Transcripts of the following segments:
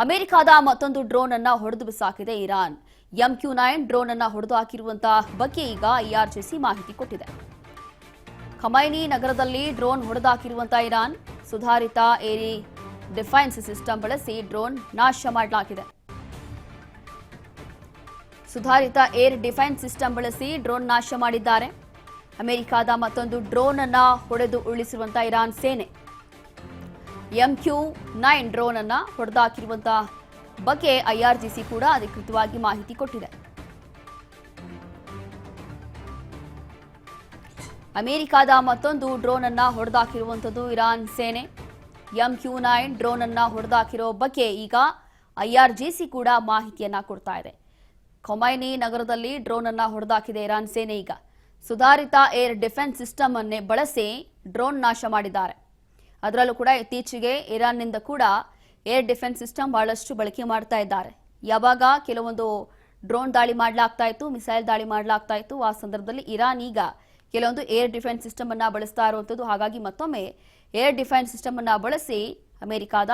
ಅಮೆರಿಕದ ಮತ್ತೊಂದು ಡ್ರೋನ್ ಅನ್ನು ಹೊಡೆದು ಬಿಸಾಕಿದೆ ಇರಾನ್. MQ-9 ಡ್ರೋನ್ ಅನ್ನು ಹೊಡೆದು ಹಾಕಿರುವಂತಹ ಬಗ್ಗೆ ಈಗ IRGC ಮಾಹಿತಿ ಕೊಟ್ಟಿದೆ. ಖಮೈನಿ ನಗರದಲ್ಲಿ ಡ್ರೋನ್ ಹೊಡೆದು ಹಾಕಿರುವಂತಹ ಇರಾನ್ ಸುಧಾರಿತ ಏರ್ ಡಿಫೆನ್ಸ್ ಸಿಸ್ಟಮ್ ಬಳಸಿ ಡ್ರೋನ್ ನಾಶ ಮಾಡಲಾಗಿದೆ. ಸುಧಾರಿತ ಏರ್ ಡಿಫೆನ್ಸ್ ಸಿಸ್ಟಮ್ ಬಳಸಿ ಡ್ರೋನ್ ನಾಶ ಮಾಡಿದ್ದಾರೆ. ಅಮೆರಿಕದ ಮತ್ತೊಂದು ಡ್ರೋನ್ ಅನ್ನು ಹೊಡೆದು ಉರುಳಿಸಿರುವಂತಹ ಇರಾನ್ ಸೇನೆ MQ-9 ಡ್ರೋನ್ ಅನ್ನು ಹೊಡೆದು ಹಾಕಿರುವಂತಹ ಬಗ್ಗೆ IRGC ಕೂಡ ಅಧಿಕೃತವಾಗಿ ಮಾಹಿತಿ ಕೊಟ್ಟಿದೆ. ಅಮೆರಿಕದ ಮತ್ತೊಂದು ಡ್ರೋನ್ ಅನ್ನು ಹೊಡೆದು ಹಾಕಿರುವಂತದ್ದು ಇರಾನ್ ಸೇನೆ MQ-9 ಡ್ರೋನ್ ಅನ್ನು ಹೊಡೆದು ಹಾಕಿರೋ ಬಗ್ಗೆ ಈಗ IRGC ಕೂಡ ಮಾಹಿತಿಯನ್ನ ಕೊಡ್ತಾ ಇದೆ. ಖಮೈನಿ ನಗರದಲ್ಲಿ ಡ್ರೋನ್ ಅನ್ನು ಹೊಡೆದು ಹಾಕಿದೆ ಇರಾನ್ ಸೇನೆ. ಈಗ ಸುಧಾರಿತ ಏರ್ ಡಿಫೆನ್ಸ್ ಸಿಸ್ಟಮ್ ಅನ್ನೇ ಬಳಸಿ ಡ್ರೋನ್ ನಾಶ ಮಾಡಿದ್ದಾರೆ. ಅದರಲ್ಲೂ ಕೂಡ ಇತ್ತೀಚೆಗೆ ಇರಾನ್ನಿಂದ ಕೂಡ ಏರ್ ಡಿಫೆನ್ಸ್ ಸಿಸ್ಟಮ್ ಬಹಳಷ್ಟು ಬಳಕೆ ಮಾಡ್ತಾ ಇದ್ದಾರೆ. ಯಾವಾಗ ಕೆಲವೊಂದು ಡ್ರೋನ್ ದಾಳಿ ಮಾಡಲಾಗ್ತಾ ಇತ್ತು, ಮಿಸೈಲ್ ದಾಳಿ ಮಾಡಲಾಗ್ತಾ ಇತ್ತು, ಆ ಸಂದರ್ಭದಲ್ಲಿ ಇರಾನ್ ಈಗ ಕೆಲವೊಂದು ಏರ್ ಡಿಫೆನ್ಸ್ ಸಿಸ್ಟಮ್ ಅನ್ನ ಬಳಸ್ತಾ ಇರುವಂಥದ್ದು. ಹಾಗಾಗಿ ಮತ್ತೊಮ್ಮೆ ಏರ್ ಡಿಫೆನ್ಸ್ ಸಿಸ್ಟಮ್ ಅನ್ನ ಬಳಸಿ ಅಮೆರಿಕದ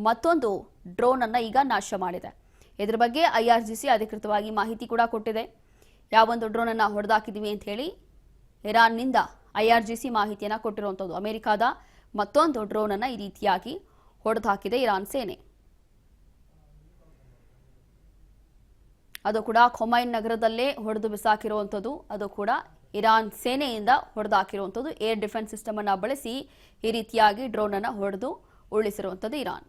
ಮತ್ತೊಂದು ಡ್ರೋನ್ ಅನ್ನ ಈಗ ನಾಶ ಮಾಡಿದೆ. ಇದರ ಬಗ್ಗೆ IRGC ಅಧಿಕೃತವಾಗಿ ಮಾಹಿತಿ ಕೂಡ ಕೊಟ್ಟಿದೆ. ಯಾವೊಂದು ಡ್ರೋನ್ ಅನ್ನ ಹೊಡೆದಾಕಿದೀವಿ ಅಂತ ಹೇಳಿ ಇರಾನ್ನಿಂದ IRGC ಮಾಹಿತಿಯನ್ನ ಕೊಟ್ಟಿರುವಂಥದ್ದು. ಅಮೆರಿಕದ ಮತ್ತೊಂದು ಡ್ರೋನ್ ಅನ್ನ ಈ ರೀತಿಯಾಗಿ ಹೊಡೆದು ಹಾಕಿದೆ ಇರಾನ್ ಸೇನೆ. ಅದು ಕೂಡ ಖಮೈನ್ ನಗರದಲ್ಲೇ ಹೊಡೆದು ಬಿಸಾಕಿರುವಂಥದ್ದು. ಅದು ಕೂಡ ಇರಾನ್ ಸೇನೆಯಿಂದ ಹೊಡೆದು ಹಾಕಿರುವಂಥದ್ದು. ಏರ್ ಡಿಫೆನ್ಸ್ ಸಿಸ್ಟಮ್ ಅನ್ನ ಬಳಸಿ ಈ ರೀತಿಯಾಗಿ ಡ್ರೋನ್ ಅನ್ನ ಹೊಡೆದು ಉರುಳಿಸಿರುವಂಥದ್ದು ಇರಾನ್.